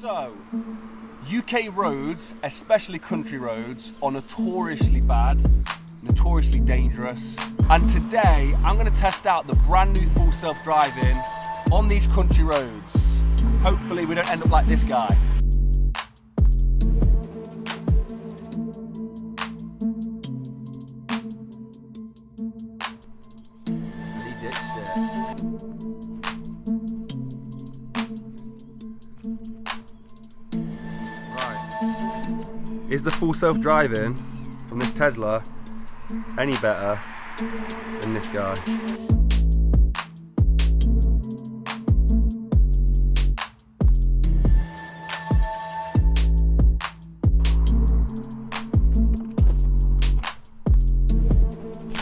So, UK roads, especially country roads, are notoriously bad, notoriously dangerous. And today, I'm going to test out the brand new full self-driving on these country roads. Hopefully we don't end up like this guy. He ditched it. Right. Is the full self-driving from this Tesla any better than this guy?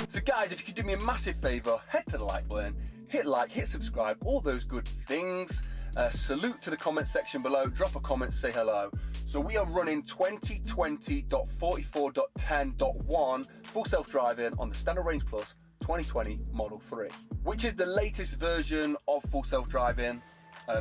So guys, if you could do me a massive favour, head to the like button, hit like, hit subscribe, all those good things. Salute to the comment section below, drop a comment, say hello. So we are running 2020.44.10.1 full self-driving on the Standard Range Plus 2020 Model 3, which is the latest version of full self-driving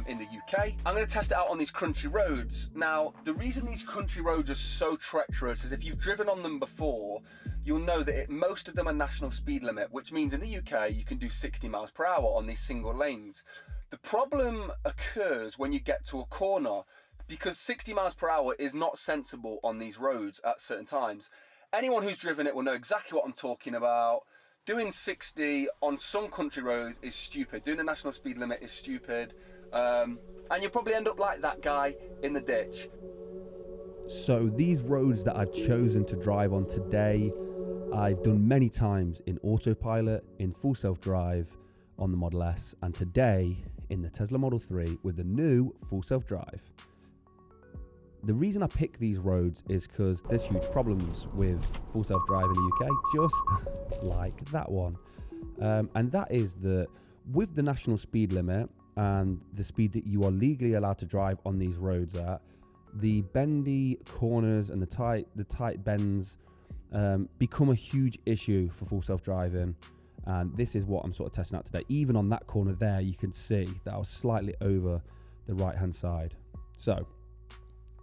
in the UK. I'm going to test it out on these country roads. Now, the reason these country roads are so treacherous is if you've driven on them before, you'll know that most of them are national speed limit, which means in the UK you can do 60 miles per hour on these single lanes. The problem occurs when you get to a corner, because 60 miles per hour is not sensible on these roads at certain times. Anyone who's driven it will know exactly what I'm talking about. Doing 60 on some country roads is stupid. Doing the national speed limit is stupid. And you'll probably end up like that guy in the ditch. So these roads that I've chosen to drive on today, I've done many times in autopilot, in full self-drive on the Model S, and today in the Tesla Model 3 with the new full self-drive. The reason I pick these roads is because there's huge problems with full self-drive in the UK, just like that one. And that is that with the national speed limit and the speed that you are legally allowed to drive on these roads at, the bendy corners and the tight bends become a huge issue for full self-driving. And this is what I'm sort of testing out today. Even on that corner there, you can see that I was slightly over the right-hand side. So,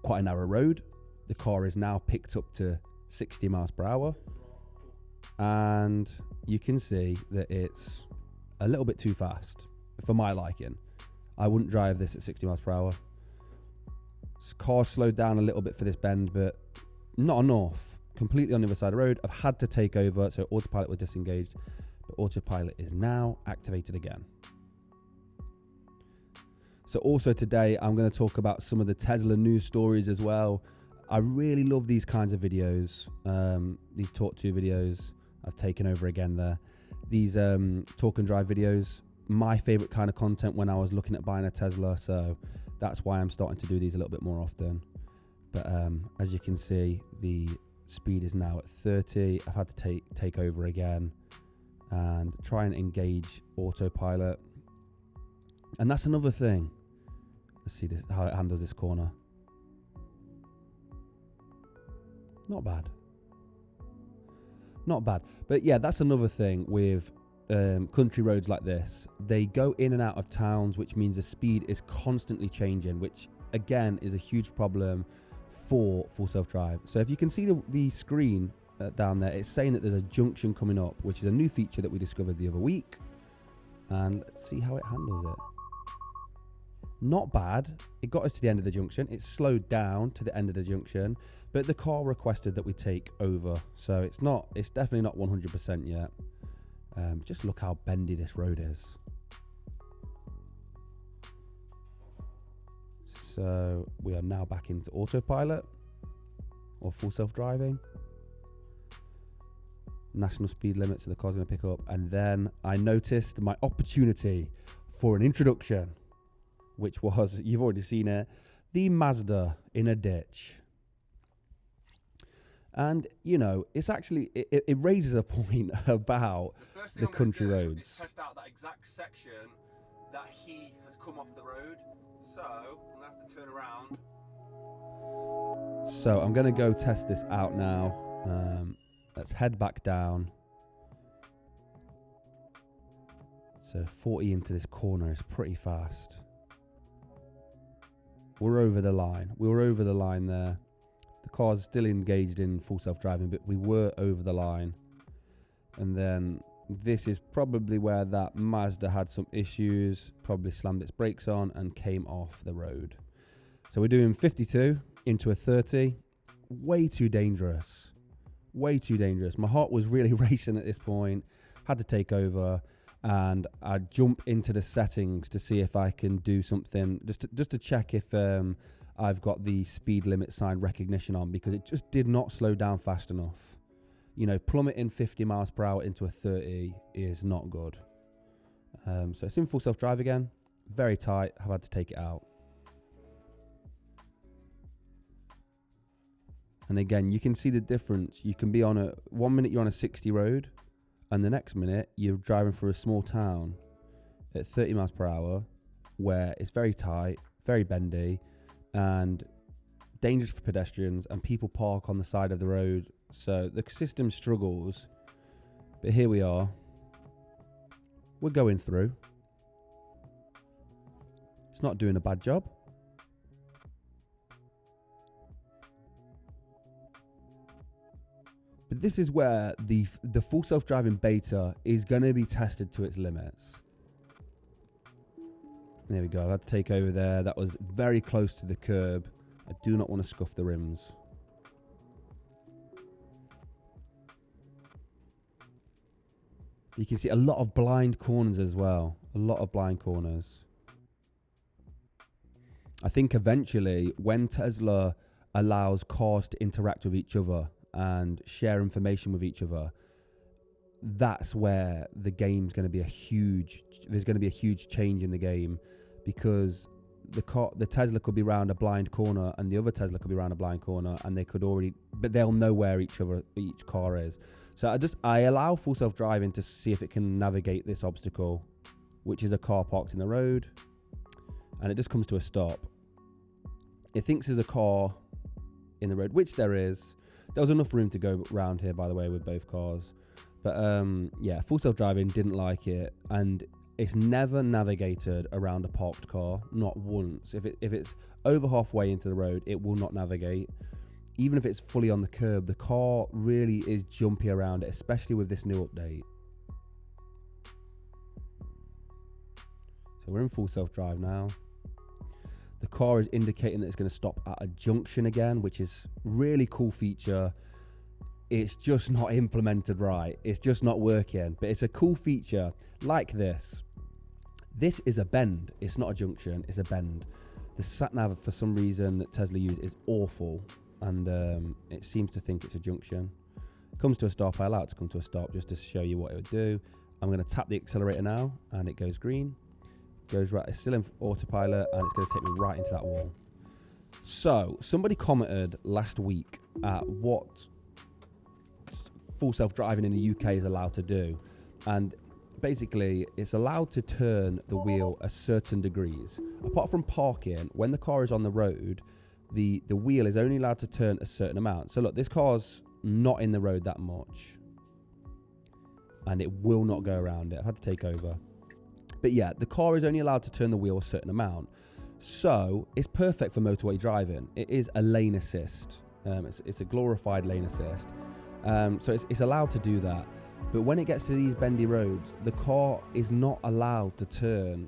quite a narrow road. The car is now picked up to 60 miles per hour. And you can see that it's a little bit too fast for my liking. I wouldn't drive this at 60 miles per hour. This car slowed down a little bit for this bend, but not enough. Completely on the other side of the road. I've had to take over, so autopilot was disengaged. But autopilot is now activated again. So also today, I'm going to talk about some of the Tesla news stories as well. I really love these kinds of videos. These talk to videos I've taken over again there. These talk and drive videos, my favorite kind of content when I was looking at buying a Tesla. So that's why I'm starting to do these a little bit more often. But as you can see, the speed is now at 30. I've had to take over again and try and engage autopilot. And that's another thing. Let's see how it handles this corner. Not bad. Not bad. But yeah, that's another thing with country roads like this. They go in and out of towns, which means the speed is constantly changing, which again is a huge problem for full self-drive. So if you can see the screen down there, it's saying that there's a junction coming up, which is a new feature that we discovered the other week. And let's see how it handles it. Not bad. It got us to the end of the junction. It slowed down to the end of the junction, but the car requested that we take over. So it's definitely not 100% yet. Just look how bendy this road is. So we are now back into autopilot or full self-driving. National speed limit, so the car's going to pick up. And then I noticed my opportunity for an introduction, which was, you've already seen it, the Mazda in a ditch. And, you know, it's actually, it raises a point about the country roads. Is test out that exact section that he has come off the road. So, I'm going to have to turn around. So, I'm going to go test this out now. Let's head back down. So 40 into this corner is pretty fast. we're over the line. We were over the line there. The car's still engaged in full self-driving, but we were over the line. And then this is probably where that Mazda had some issues, probably slammed its brakes on and came off the road. So we're doing 52 into a 30. Way too dangerous. Way too dangerous. My heart was really racing at this point. Had to take over, and I jump into the settings to see if I can do something, just to check if I've got the speed limit sign recognition on, because it just did not slow down fast enough. You know, plummeting 50 miles per hour into a 30 is not good. So it's in full self-drive again. Very tight. I've had to take it out. And again, you can see the difference. You can be on a 1 minute you're on a 60 road, and the next minute you're driving through a small town at 30 miles per hour, where it's very tight, very bendy, and dangerous for pedestrians, and people park on the side of the road. So the system struggles, but here we are. We're going through. It's not doing a bad job. But this is where the full self-driving beta is going to be tested to its limits. There we go. I had to take over there. That was very close to the curb. I do not want to scuff the rims. You can see a lot of blind corners as well. A lot of blind corners. I think eventually, when Tesla allows cars to interact with each other and share information with each other, that's where the game's going to be there's going to be a huge change in the game, because the Tesla could be round a blind corner and the other Tesla could be round a blind corner, and but they'll know where each car is. So I allow full self-driving to see if it can navigate this obstacle, which is a car parked in the road, and it just comes to a stop. It thinks there's a car in the road, which there is. There was enough room to go around here, by the way, with both cars. But yeah, full self-driving didn't like it, and it's never navigated around a parked car, not once. If it's over halfway into the road, it will not navigate. Even if it's fully on the curb, the car really is jumpy around it, especially with this new update. So we're in full self-drive now. The car is indicating that it's going to stop at a junction again, which is really cool feature. It's just not implemented right. It's just not working, but it's a cool feature like this. This is a bend. It's not a junction. It's a bend. The sat nav, for some reason, that Tesla use is awful, and it seems to think it's a junction. Comes to a stop. I allow it to come to a stop just to show you what it would do. I'm going to tap the accelerator now, and it goes green. Goes right. It's still in autopilot, and it's going to take me right into that wall. So somebody commented last week at what full self-driving in the UK is allowed to do, and basically it's allowed to turn the wheel a certain degrees. Apart from parking, when the car is on the road, the wheel is only allowed to turn a certain amount. So look, this car's not in the road that much, and it will not go around it. I've had to take over. But yeah, the car is only allowed to turn the wheel a certain amount. So it's perfect for motorway driving. It is a lane assist. It's a glorified lane assist. So it's allowed to do that. But when it gets to these bendy roads, the car is not allowed to turn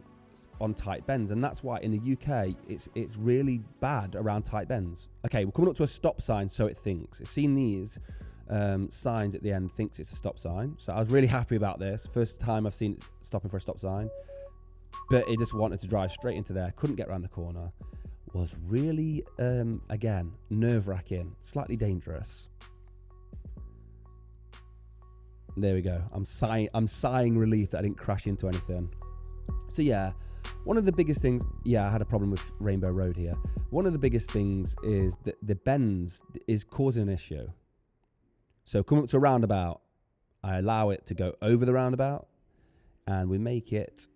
on tight bends. And that's why in the UK, it's really bad around tight bends. Okay, we're coming up to a stop sign, so it thinks. It's seen these signs at the end, thinks it's a stop sign. So I was really happy about this. First time I've seen it stopping for a stop sign. But it just wanted to drive straight into there. Couldn't get around the corner. Was really, again, nerve-wracking. Slightly dangerous. There we go. I'm sighing relief that I didn't crash into anything. So yeah, one of the biggest things, I had a problem with Rainbow Road here. One of the biggest things is that the bends is causing an issue. So come up to a roundabout, I allow it to go over the roundabout, and we make it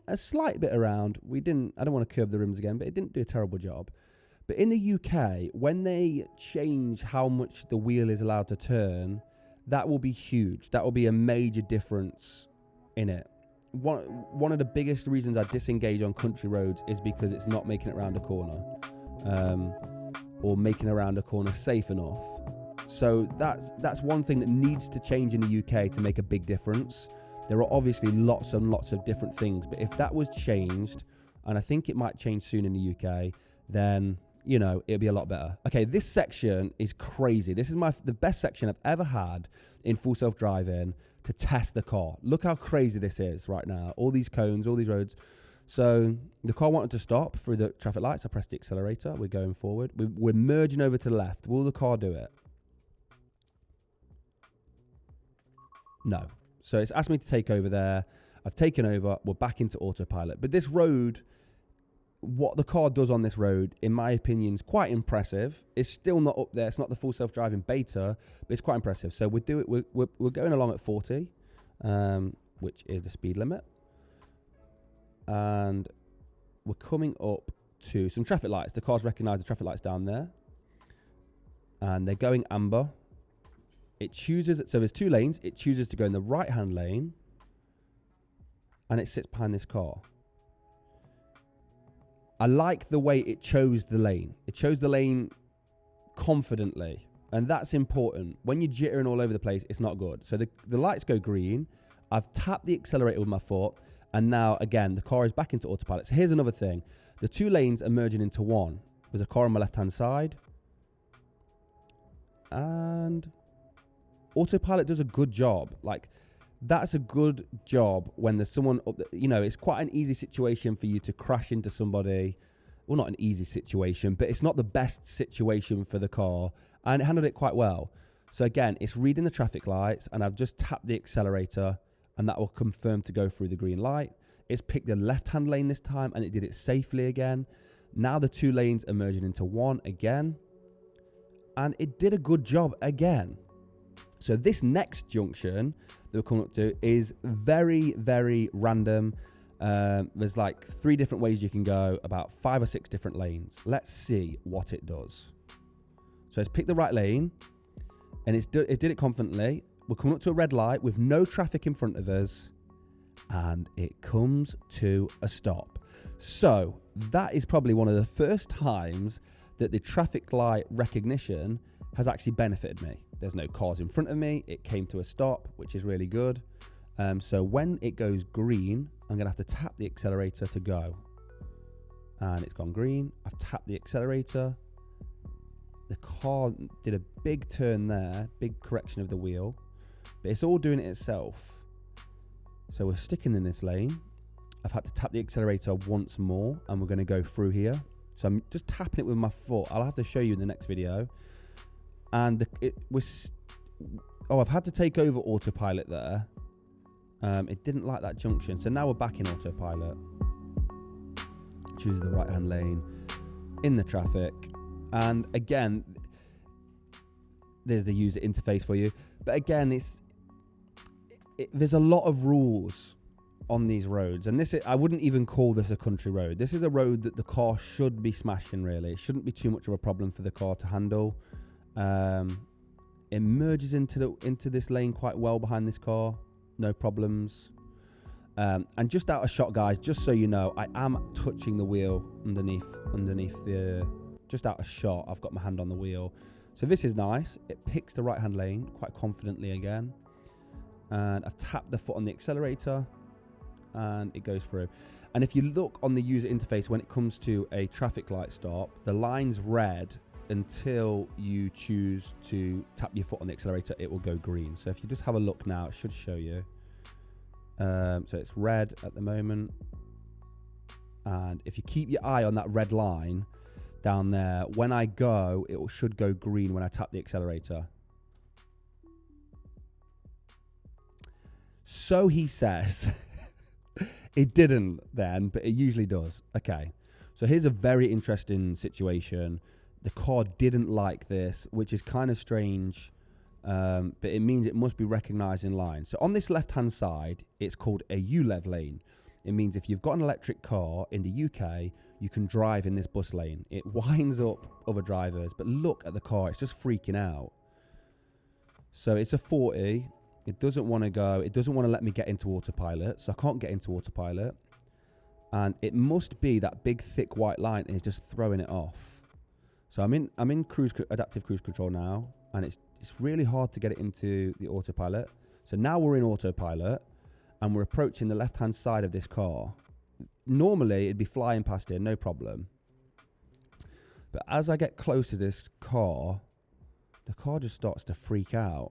a slight bit around. I don't want to curb the rims again, but it didn't do a terrible job. But in the UK, when they change how much the wheel is allowed to turn, that will be huge. That will be a major difference in it. one of the biggest reasons I disengage on country roads is because it's not making it around a corner, or making around a corner safe enough. So that's one thing that needs to change in the UK to make a big difference. There are obviously lots and lots of different things, but if that was changed, and I think it might change soon in the UK, then, you know, it'll be a lot better. Okay, this section is crazy. This is the best section I've ever had in Full Self-Driving to test the car. Look how crazy this is right now. All these cones, all these roads. So the car wanted to stop through the traffic lights. I pressed the accelerator. We're going forward. We're merging over to the left. Will the car do it? No. So it's asked me to take over there. I've taken over. We're back into autopilot. But this road, what the car does on this road, in my opinion, is quite impressive. It's still not up there. It's not the Full Self-Driving beta, but it's quite impressive. So we're going along at 40, which is the speed limit. And we're coming up to some traffic lights. The car's recognise the traffic lights down there. And they're going amber. It chooses, so there's 2 lanes. It chooses to go in the right-hand lane. And it sits behind this car. I like the way it chose the lane. It chose the lane confidently. And that's important. When you're jittering all over the place, it's not good. So the lights go green. I've tapped the accelerator with my foot. And now, again, the car is back into autopilot. So here's another thing. The 2 lanes are merging into one. There's a car on my left-hand side. And autopilot does a good job. Like, that's a good job when there's someone up there. You know, it's quite an easy situation for you to crash into somebody. Well, not an easy situation, but it's not the best situation for the car. And it handled it quite well. So again, it's reading the traffic lights, and I've just tapped the accelerator, and that will confirm to go through the green light. It's picked the left-hand lane this time, and it did it safely again. Now the 2 lanes are merging into one again. And it did a good job again. So this next junction that we're coming up to is very, very random. There's like 3 different ways you can go, about 5 or 6 different lanes. Let's see what it does. So it's picked the right lane, and it did it confidently. We're coming up to a red light with no traffic in front of us, and it comes to a stop. So that is probably one of the first times that the traffic light recognition has actually benefited me. There's no cars in front of me. It came to a stop, which is really good. So when it goes green, I'm going to have to tap the accelerator to go. And it's gone green. I've tapped the accelerator. The car did a big turn there, big correction of the wheel. But it's all doing it itself. So we're sticking in this lane. I've had to tap the accelerator once more, and we're going to go through here. So I'm just tapping it with my foot. I'll have to show you in the next video. And I've had to take over autopilot there. It didn't like that junction. So now we're back in autopilot. Choose the right-hand lane in the traffic. And again, there's the user interface for you. But again, there's a lot of rules on these roads. And I wouldn't even call this a country road. This is a road that the car should be smashing, really. It shouldn't be too much of a problem for the car to handle. It merges into this lane quite well behind this car. No problems. And just out of shot, guys, just so you know, I am touching the wheel underneath the... Just out of shot, I've got my hand on the wheel. So this is nice. It picks the right-hand lane quite confidently again. And I've tapped the foot on the accelerator, and it goes through. And if you look on the user interface, when it comes to a traffic light stop, the line's red until you choose to tap your foot on the accelerator. It will go green. So if you just have a look now, it should show you. So it's red at the moment. And if you keep your eye on that red line down there, when I go, it should go green when I tap the accelerator. So he says. It didn't then, but it usually does. Okay, so here's a very interesting situation. The car didn't like this, which is kind of strange, but it means it must be recognised in line. So on this left-hand side, it's called a ULEV lane. It means if you've got an electric car in the UK, you can drive in this bus lane. It winds up other drivers, but look at the car. It's just freaking out. So it's a 40. It doesn't want to go. It doesn't want to let me get into autopilot, so I can't get into autopilot. And it must be that big thick white line is just throwing it off. So I'm in adaptive cruise control now, and it's really hard to get it into the autopilot. So now we're in autopilot, and we're approaching the left-hand side of this car. Normally it'd be flying past here, no problem. But as I get close to this car, the car just starts to freak out.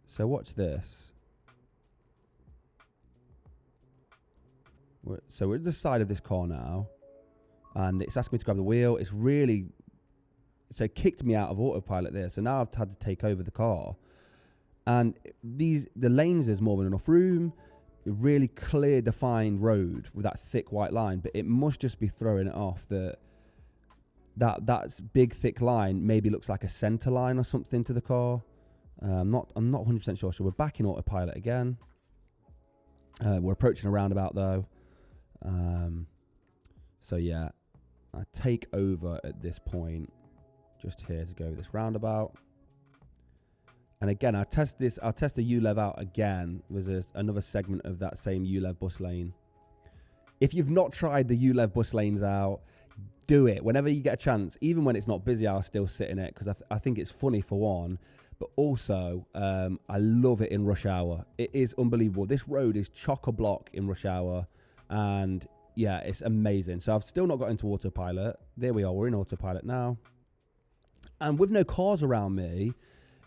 So watch this. We're at the side of this car now, and it's asking me to grab the wheel. So it kicked me out of autopilot there. So now I've had to take over the car. And the lanes, there's more than enough room. A really clear, defined road with that thick white line, but it must just be throwing it off that big thick line maybe looks like a center line or something to the car. I'm not 100% sure. So we're back in autopilot again. We're approaching a roundabout though. So yeah, I take over at this point, just here to go with this roundabout. And again, I'll test the ULEV out again. There's another segment of that same ULEV bus lane. If you've not tried the ULEV bus lanes out, do it. Whenever you get a chance, even when it's not busy, I'll still sit in it because I think it's funny for one. But also, I love it in rush hour. It is unbelievable. This road is chock-a-block in rush hour. And yeah, it's amazing. So I've still not got into autopilot. There we are. We're in autopilot now. And with no cars around me,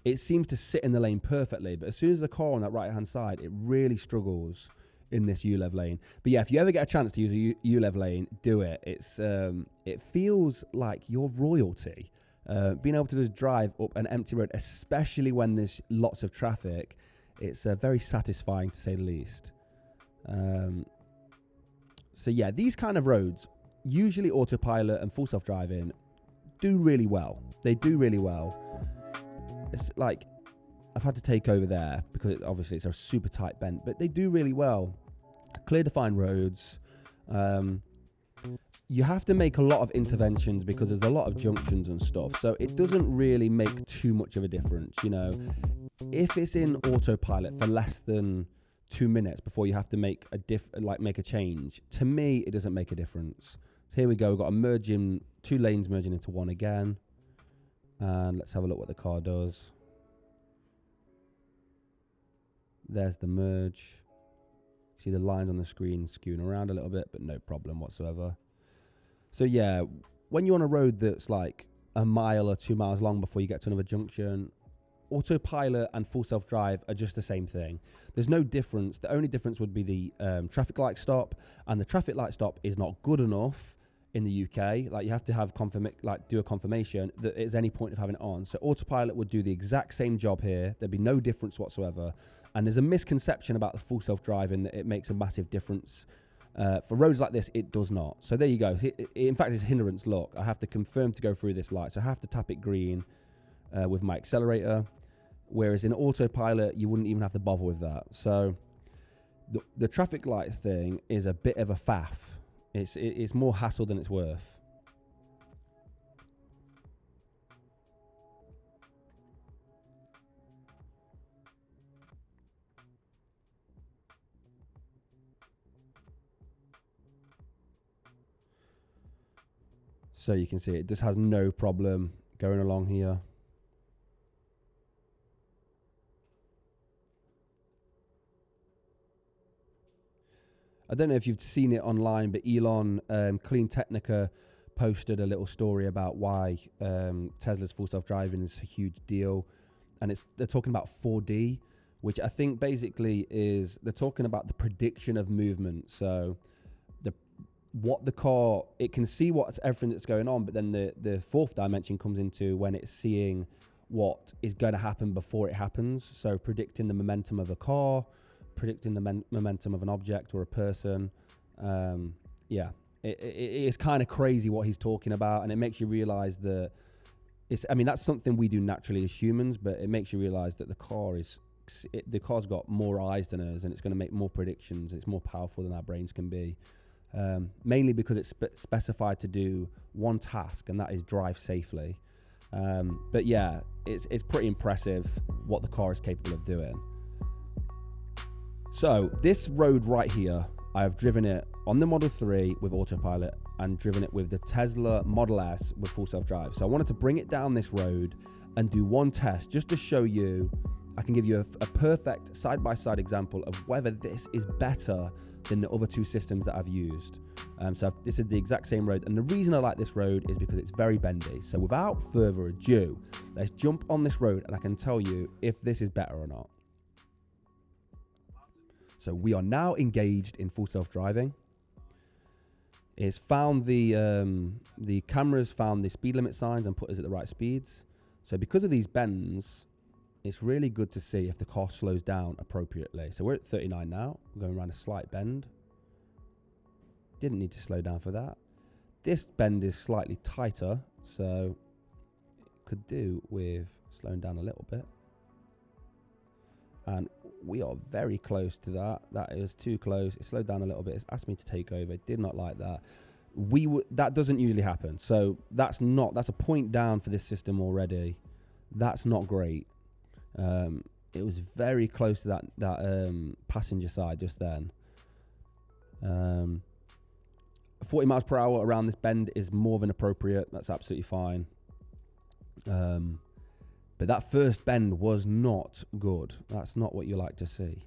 it seems to sit in the lane perfectly. But as soon as the car on that right-hand side, it really struggles in this ULEV lane. But yeah, if you ever get a chance to use a ULEV lane, do it. It feels like you're royalty. Being able to just drive up an empty road, especially when there's lots of traffic, it's very satisfying to say the least. So yeah, these kind of roads, usually autopilot and full self-driving, do really well. They do really well. It's like I've had to take over there because obviously it's a super tight bend, but they do really well. Clear defined roads. You have to make a lot of interventions because there's a lot of junctions and stuff. So it doesn't really make too much of a difference. You know, if it's in autopilot for less than 2 minutes before you have to make a change, to me, it doesn't make a difference. So here we go. We've got two lanes merging into one again. And let's have a look what the car does. There's the merge. See the lines on the screen skewing around a little bit, but no problem whatsoever. So yeah, when you're on a road that's like a mile or 2 miles long before you get to another junction, autopilot and full self-drive are just the same thing. There's no difference. The only difference would be the traffic light stop, and the traffic light stop is not good enough in the UK. Like you have to have do a confirmation that there's any point of having it on. So autopilot would do the exact same job here. There'd be no difference whatsoever. And there's a misconception about the full self-driving that it makes a massive difference. For roads like this, it does not. So there you go. In fact, it's hindrance. Look, I have to confirm to go through this light. So I have to tap it green with my accelerator. Whereas in autopilot, you wouldn't even have to bother with that. So the traffic light thing is a bit of a faff. It's more hassle than it's worth. So you can see it just has no problem going along here. I don't know if you've seen it online, but Elon, Clean Technica posted a little story about why Tesla's full self-driving is a huge deal. And they're talking about 4D, which I think basically is, they're talking about the prediction of movement. So what the car, it can see everything that's going on, but then the fourth dimension comes into when it's seeing what is going to happen before it happens. So predicting the momentum of a car, predicting the momentum of an object or a person. Yeah, it's kind of crazy what he's talking about, and it makes you realize that that's something we do naturally as humans, but it makes you realize that the car's got more eyes than us, and it's going to make more predictions. It's more powerful than our brains can be. Mainly because it's specified to do one task, and that is drive safely. But yeah, it's pretty impressive what the car is capable of doing. So this road right here, I have driven it on the Model 3 with autopilot and driven it with the Tesla Model S with full self-drive. So I wanted to bring it down this road and do one test just to show you. I can give you a perfect side-by-side example of whether this is better than the other two systems that I've used. So this is the exact same road. And the reason I like this road is because it's very bendy. So without further ado, let's jump on this road and I can tell you if this is better or not. So we are now engaged in full self-driving. It's found the cameras found the speed limit signs and put us at the right speeds. So because of these bends, it's really good to see if the car slows down appropriately. So we're at 39 now. We're going around a slight bend. Didn't need to slow down for that. This bend is slightly tighter, so could do with slowing down a little bit. And we are very close to that. That is too close. It slowed down a little bit. It's asked me to take over. Did not like that. That doesn't usually happen. So that's a point down for this system already. That's not great. It was very close to that passenger side just then. 40 miles per hour around this bend is more than appropriate. That's absolutely fine. But that first bend was not good. That's not what you like to see.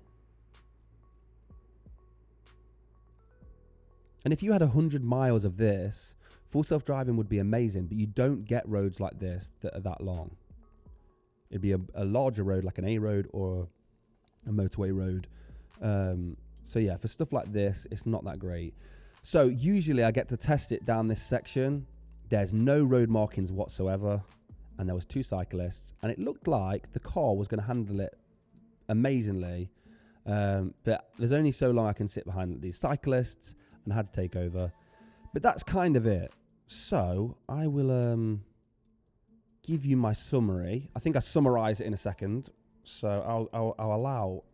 And if you had 100 miles of this, full self-driving would be amazing, but you don't get roads like this that are that long. It'd be a larger road like an A road or a motorway road. So yeah, for stuff like this, it's not that great. So usually I get to test it down this section. There's no road markings whatsoever. And there was two cyclists. And it looked like the car was going to handle it amazingly. But there's only so long I can sit behind these cyclists, and I had to take over. But that's kind of it. So I will give you my summary. I think I summarize it in a second. So I'll allow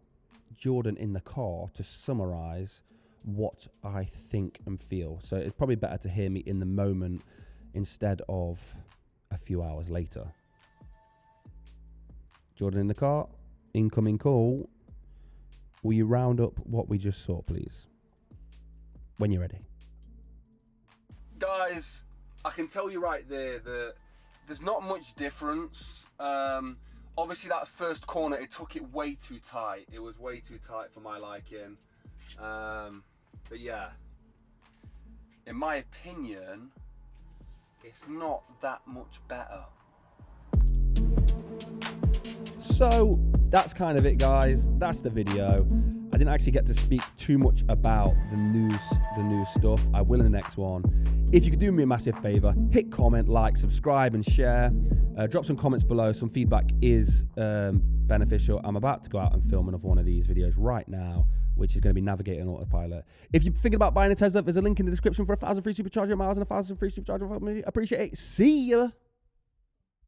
Jordan in the car to summarize what I think and feel. So it's probably better to hear me in the moment instead of a few hours later. Jordan in the car, incoming call. Will you round up what we just saw, please? When you're ready. Guys, I can tell you right there that there's not much difference. Obviously that first corner, it took it way too tight. It was way too tight for my liking. But yeah, in my opinion, it's not that much better. So that's kind of it, guys. That's the video. I didn't actually get to speak too much about the new stuff. I will in the next one. If you could do me a massive favor, hit comment, like, subscribe, and share. Drop some comments below. Some feedback is beneficial. I'm about to go out and film another one of these videos right now, which is going to be navigating autopilot. If you're thinking about buying a Tesla, there's a link in the description for 1,000 free supercharger miles and 1,000 free supercharger. Appreciate it. See ya.